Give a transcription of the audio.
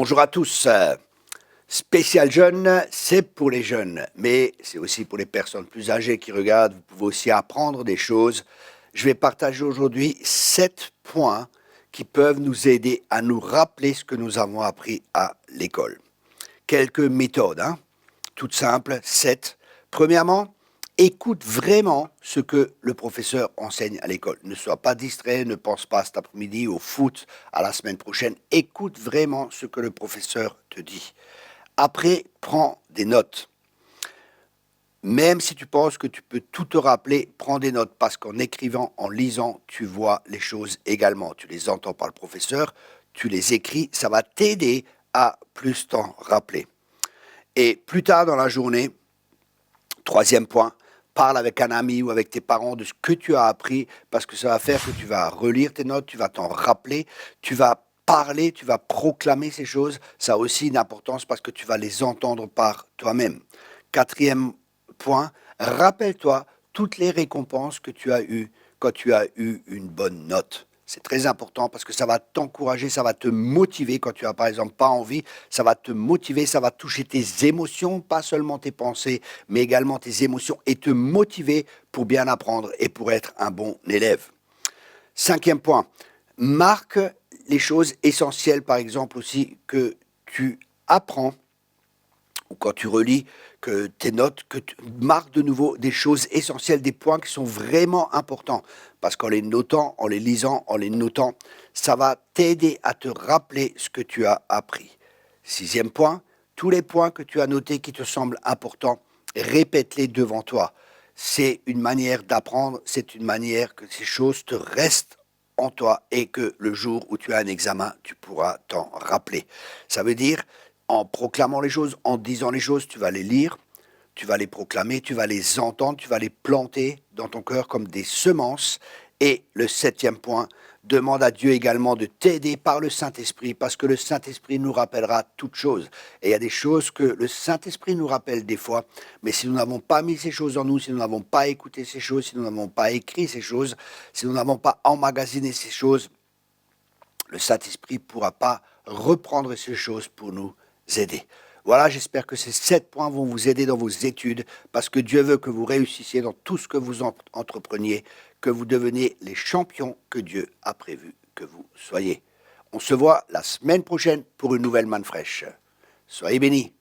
Bonjour à tous. Spécial jeune, c'est pour les jeunes, mais c'est aussi pour les personnes plus âgées qui regardent. Vous pouvez aussi apprendre des choses. Je vais partager aujourd'hui 7 points qui peuvent nous aider à nous rappeler ce que nous avons appris à l'école. Quelques méthodes, toutes simples, 7. Premièrement, écoute vraiment ce que le professeur enseigne à l'école. Ne sois pas distrait, ne pense pas cet après-midi au foot, à la semaine prochaine. Écoute vraiment ce que le professeur te dit. Après, prends des notes. Même si tu penses que tu peux tout te rappeler, prends des notes parce qu'en écrivant, en lisant, tu vois les choses également. Tu les entends par le professeur, tu les écris, ça va t'aider à plus t'en rappeler. Et plus tard dans la journée, troisième point, parle avec un ami ou avec tes parents de ce que tu as appris parce que ça va faire que tu vas relire tes notes, tu vas t'en rappeler, tu vas parler, tu vas proclamer ces choses. Ça a aussi une importance parce que tu vas les entendre par toi-même. Quatrième point, rappelle-toi toutes les récompenses que tu as eues quand tu as eu une bonne note. C'est très important parce que ça va t'encourager, ça va te motiver quand tu as par exemple pas envie, ça va te motiver, ça va toucher tes émotions, pas seulement tes pensées, mais également tes émotions et te motiver pour bien apprendre et pour être un bon élève. Cinquième point, marque les choses essentielles par exemple aussi que tu apprends ou quand tu relis que tes notes, que tu marques de nouveau des choses essentielles, des points qui sont vraiment importants. Parce qu'en les notant, en les lisant, en les notant, ça va t'aider à te rappeler ce que tu as appris. Sixième point, tous les points que tu as notés qui te semblent importants, répète-les devant toi. C'est une manière d'apprendre, c'est une manière que ces choses te restent en toi et que le jour où tu as un examen, tu pourras t'en rappeler. Ça veut dire en proclamant les choses, en disant les choses, tu vas les lire, tu vas les proclamer, tu vas les entendre, tu vas les planter dans ton cœur comme des semences. Et le septième point, demande à Dieu également de t'aider par le Saint-Esprit, parce que le Saint-Esprit nous rappellera toutes choses. Et il y a des choses que le Saint-Esprit nous rappelle des fois, mais si nous n'avons pas mis ces choses en nous, si nous n'avons pas écouté ces choses, si nous n'avons pas écrit ces choses, si nous n'avons pas emmagasiné ces choses, le Saint-Esprit ne pourra pas reprendre ces choses pour nous aider. Voilà, j'espère que ces 7 points vont vous aider dans vos études, parce que Dieu veut que vous réussissiez dans tout ce que vous entrepreniez, que vous deveniez les champions que Dieu a prévu que vous soyez. On se voit la semaine prochaine pour une nouvelle manne fraîche. Soyez bénis.